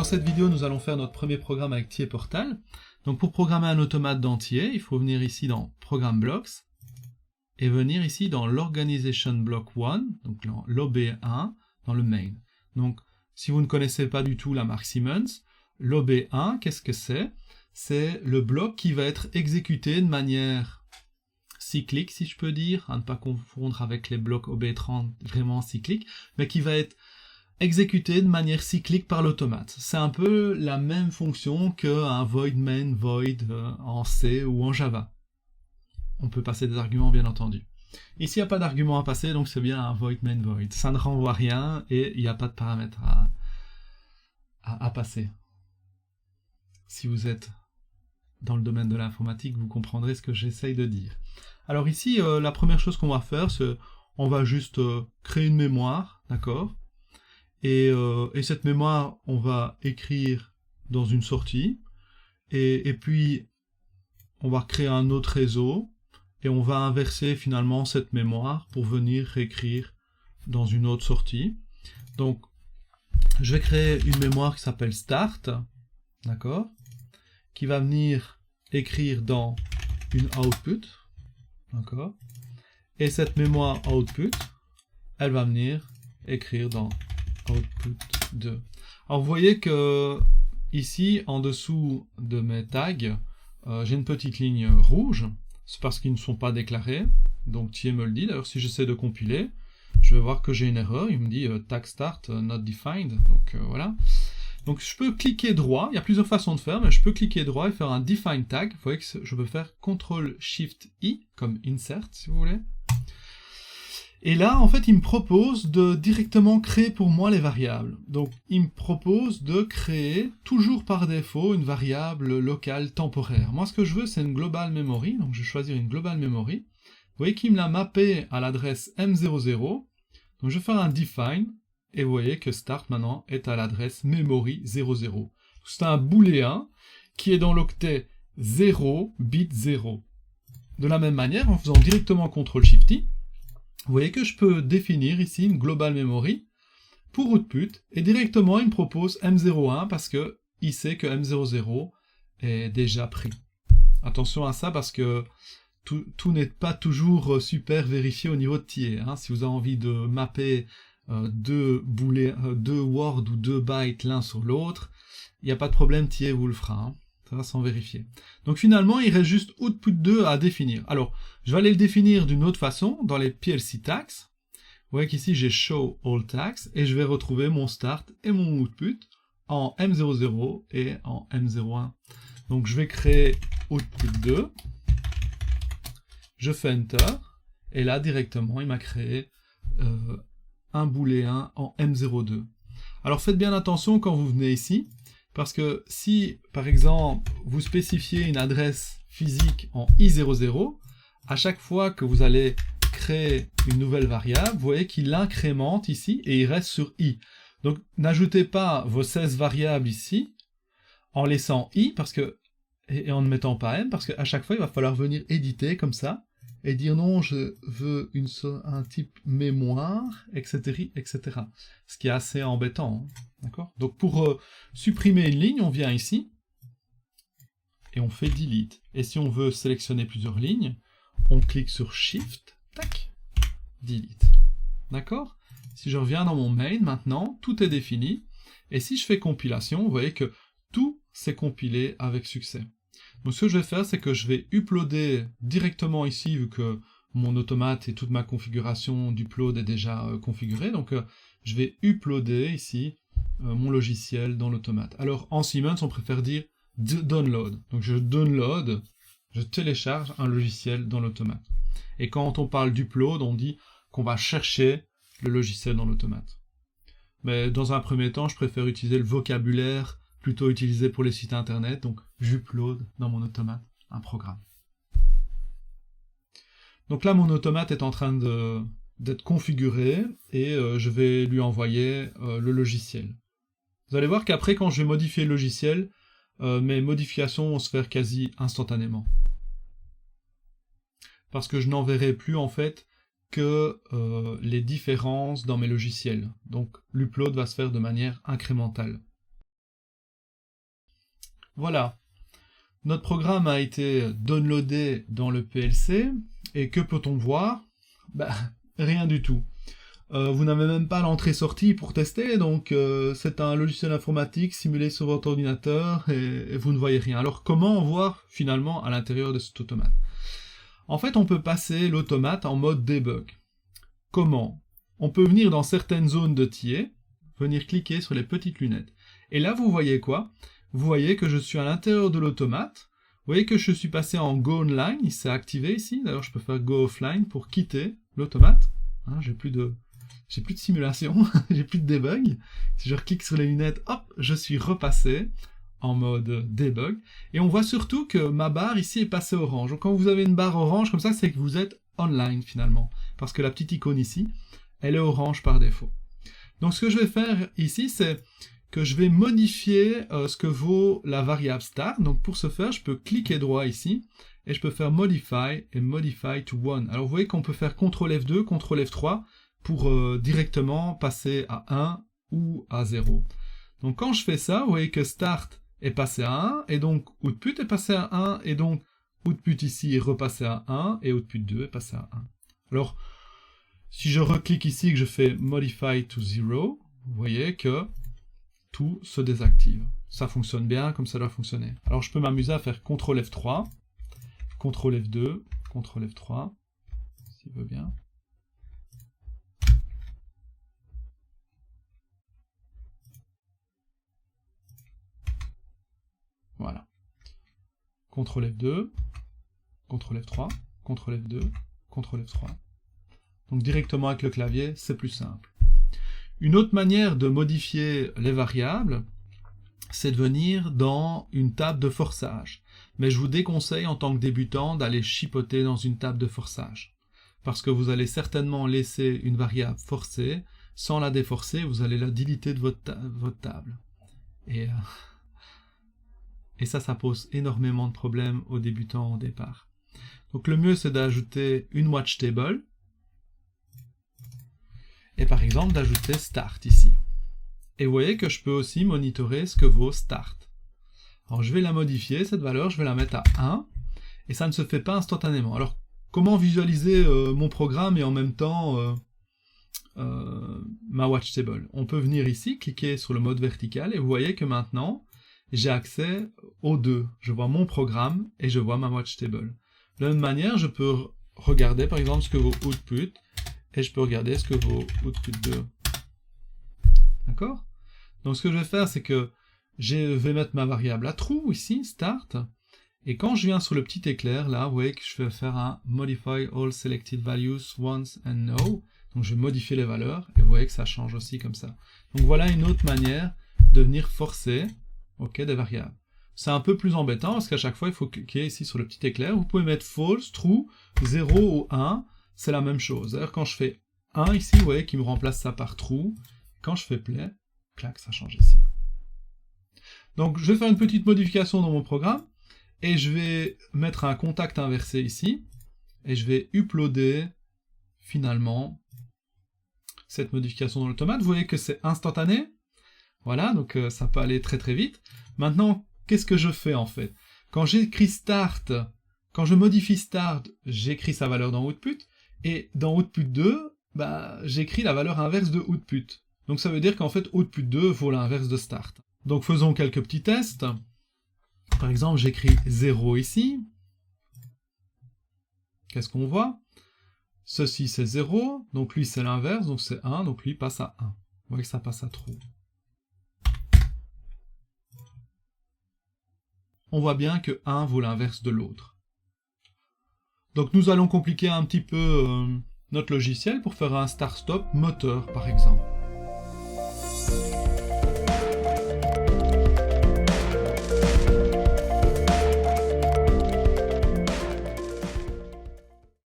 cette vidéo, nous allons faire notre premier programme avec TIE Portal. Donc pour programmer un automate dans TIE, il faut venir ici dans Program Blocks et venir ici dans l'Organization Block 1, donc dans l'OB1, dans le main. Donc si vous ne connaissez pas du tout la marque Siemens, l'OB1, qu'est-ce que c'est? C'est le bloc qui va être exécuté de manière cyclique, si je peux dire, à ne pas confondre avec les blocs OB30 vraiment cycliques, mais qui va être exécuté de manière cyclique par l'automate. C'est un peu la même fonction qu'un void main void en C ou en Java. On peut passer des arguments, bien entendu. Ici, il n'y a pas d'argument à passer, donc c'est bien un void main void. Ça ne renvoie rien et il n'y a pas de paramètres à passer. Si vous êtes dans le domaine de l'informatique, vous comprendrez ce que j'essaye de dire. Alors ici, la première chose qu'on va faire, c'est on va juste créer une mémoire, d'accord ? Et cette mémoire, on va écrire dans une sortie, et puis on va créer un autre réseau, et on va inverser finalement cette mémoire pour venir réécrire dans une autre sortie. Donc, je vais créer une mémoire qui s'appelle start, d'accord, qui va venir écrire dans une output, d'accord, et cette mémoire output, elle va venir écrire dans output 2. Alors vous voyez que ici, en dessous de mes tags, j'ai une petite ligne rouge, c'est parce qu'ils ne sont pas déclarés, donc TIE me le dit. D'ailleurs, si j'essaie de compiler, je vais voir que j'ai une erreur, il me dit tag start not defined, donc voilà. Donc je peux cliquer droit, il y a plusieurs façons de faire, mais je peux cliquer droit et faire un define tag. Vous voyez que je peux faire CTRL-SHIFT-I, comme insert, si vous voulez. Et là, en fait, il me propose de directement créer pour moi les variables. Donc, il me propose de créer, toujours par défaut, une variable locale temporaire. Moi, ce que je veux, c'est une global memory. Donc, je vais choisir une global memory. Vous voyez qu'il me l'a mappé à l'adresse M00. Donc, je vais faire un define. Et vous voyez que start, maintenant, est à l'adresse memory 00. C'est un booléen qui est dans l'octet 0, bit 0. De la même manière, en faisant directement CTRL-SHIFT-I, vous voyez que je peux définir ici une global memory pour output, et directement il me propose M01 parce que il sait que M00 est déjà pris. Attention à ça parce que tout n'est pas toujours super vérifié au niveau de TIE. Si vous avez envie de mapper deux Word ou 2 bytes l'un sur l'autre, il n'y a pas de problème, TIE vous le fera. Ça va sans vérifier. Donc finalement, il reste juste output 2 à définir. Alors, je vais aller le définir d'une autre façon, dans les PLC tags. Vous voyez qu'ici, j'ai show all tags, et je vais retrouver mon start et mon output en M00 et en M01. Donc je vais créer output 2, je fais Enter, et là, directement, il m'a créé un booléen en M02. Alors faites bien attention quand vous venez ici, parce que si, par exemple, vous spécifiez une adresse physique en I00, à chaque fois que vous allez créer une nouvelle variable, vous voyez qu'il incrémente ici et il reste sur I. Donc, n'ajoutez pas vos 16 variables ici en laissant I et en ne mettant pas M, parce qu'à chaque fois, il va falloir venir éditer comme ça et dire non, je veux un type mémoire, etc., etc. Ce qui est assez embêtant. D'accord ? Donc pour supprimer une ligne, on vient ici, et on fait delete. Et si on veut sélectionner plusieurs lignes, on clique sur Shift, tac, delete. D'accord ? Si je reviens dans mon main, maintenant, tout est défini, et si je fais compilation, vous voyez que tout s'est compilé avec succès. Donc ce que je vais faire, c'est que je vais uploader directement ici, vu que mon automate et toute ma configuration d'upload est déjà configurée, donc je vais uploader ici mon logiciel dans l'automate. Alors en Siemens, on préfère dire download. Donc je download, je télécharge un logiciel dans l'automate. Et quand on parle d'upload, on dit qu'on va chercher le logiciel dans l'automate. Mais dans un premier temps, je préfère utiliser le vocabulaire plutôt utilisé pour les sites internet, donc j'upload dans mon automate un programme. Donc là, mon automate est en train d'être configuré, et je vais lui envoyer le logiciel. Vous allez voir qu'après, quand je vais modifier le logiciel, mes modifications vont se faire quasi instantanément. Parce que je n'enverrai plus, en fait, que les différences dans mes logiciels. Donc, l'upload va se faire de manière incrémentale. Voilà. Notre programme a été downloadé dans le PLC, et que peut-on voir? Rien du tout. Vous n'avez même pas l'entrée-sortie pour tester, donc c'est un logiciel informatique simulé sur votre ordinateur, et vous ne voyez rien. Alors comment voir finalement à l'intérieur de cet automate? En fait, on peut passer l'automate en mode debug. Comment? On peut venir dans certaines zones de TA, venir cliquer sur les petites lunettes. Et là, vous voyez quoi? Vous voyez que je suis à l'intérieur de l'automate. Vous voyez que je suis passé en Go Online, il s'est activé ici. D'ailleurs, je peux faire Go Offline pour quitter l'automate. Hein, j'ai plus de simulation, j'ai plus de debug. Si je reclique sur les lunettes, hop, je suis repassé en mode debug. Et on voit surtout que ma barre ici est passée orange. Donc quand vous avez une barre orange comme ça, c'est que vous êtes online finalement. Parce que la petite icône ici, elle est orange par défaut. Donc ce que je vais faire ici, c'est que je vais modifier ce que vaut la variable start. Donc pour ce faire, je peux cliquer droit ici, et je peux faire Modify et Modify to 1. Alors vous voyez qu'on peut faire CTRL F2, CTRL F3 pour directement passer à 1 ou à 0. Donc quand je fais ça, vous voyez que Start est passé à 1, et donc Output est passé à 1, et donc Output ici est repassé à 1, et Output 2 est passé à 1. Alors, si je reclique ici et que je fais Modify to 0, vous voyez que tout se désactive. Ça fonctionne bien comme ça doit fonctionner. Alors je peux m'amuser à faire CTRL F3, CTRL F2, CTRL F3, s'il veut bien. Voilà. CTRL F2, CTRL F3, CTRL F2, CTRL F3. Donc directement avec le clavier, c'est plus simple. Une autre manière de modifier les variables, c'est de venir dans une table de forçage. Mais je vous déconseille en tant que débutant d'aller chipoter dans une table de forçage. Parce que vous allez certainement laisser une variable forcée, sans la déforcer, vous allez la déliter de votre table. Et ça pose énormément de problèmes aux débutants au départ. Donc le mieux, c'est d'ajouter une watch table, et par exemple d'ajouter start ici. Et vous voyez que je peux aussi monitorer ce que vaut start. Alors je vais la modifier, cette valeur, je vais la mettre à 1, et ça ne se fait pas instantanément. Alors comment visualiser mon programme et en même temps ma watch table? On peut venir ici, cliquer sur le mode vertical, et vous voyez que maintenant, j'ai accès aux deux. Je vois mon programme et je vois ma watch table. De la même manière, je peux regarder par exemple ce que vaut output, et je peux regarder ce que vaut output 2. D'accord? Donc ce que je vais faire, c'est que je vais mettre ma variable à true ici, start, et quand je viens sur le petit éclair, là, vous voyez que je vais faire un modify all selected values once and no. Donc je vais modifier les valeurs, et vous voyez que ça change aussi comme ça. Donc voilà une autre manière de venir forcer des variables. C'est un peu plus embêtant, parce qu'à chaque fois, il faut cliquer ici sur le petit éclair. Vous pouvez mettre false, true, 0 ou 1, c'est la même chose. D'ailleurs, quand je fais 1 ici, vous voyez qu'il me remplace ça par true. Quand je fais play, clac, ça change ici. Donc je vais faire une petite modification dans mon programme, et je vais mettre un contact inversé ici, et je vais uploader finalement cette modification dans l'automate. Vous voyez que c'est instantané. Voilà, donc ça peut aller très très vite. Maintenant, qu'est-ce que je fais en fait? Quand j'écris start, quand je modifie start, j'écris sa valeur dans output, et dans output 2, j'écris la valeur inverse de output. Donc ça veut dire qu'en fait, output 2 vaut l'inverse de start. Donc faisons quelques petits tests. Par exemple, j'écris 0 ici. Qu'est-ce qu'on voit? Ceci c'est 0, donc lui c'est l'inverse, donc c'est 1, donc lui passe à 1. Vous voyez que ça passe à true. On voit bien que 1 vaut l'inverse de l'autre. Donc nous allons compliquer un petit peu notre logiciel pour faire un start-stop moteur par exemple.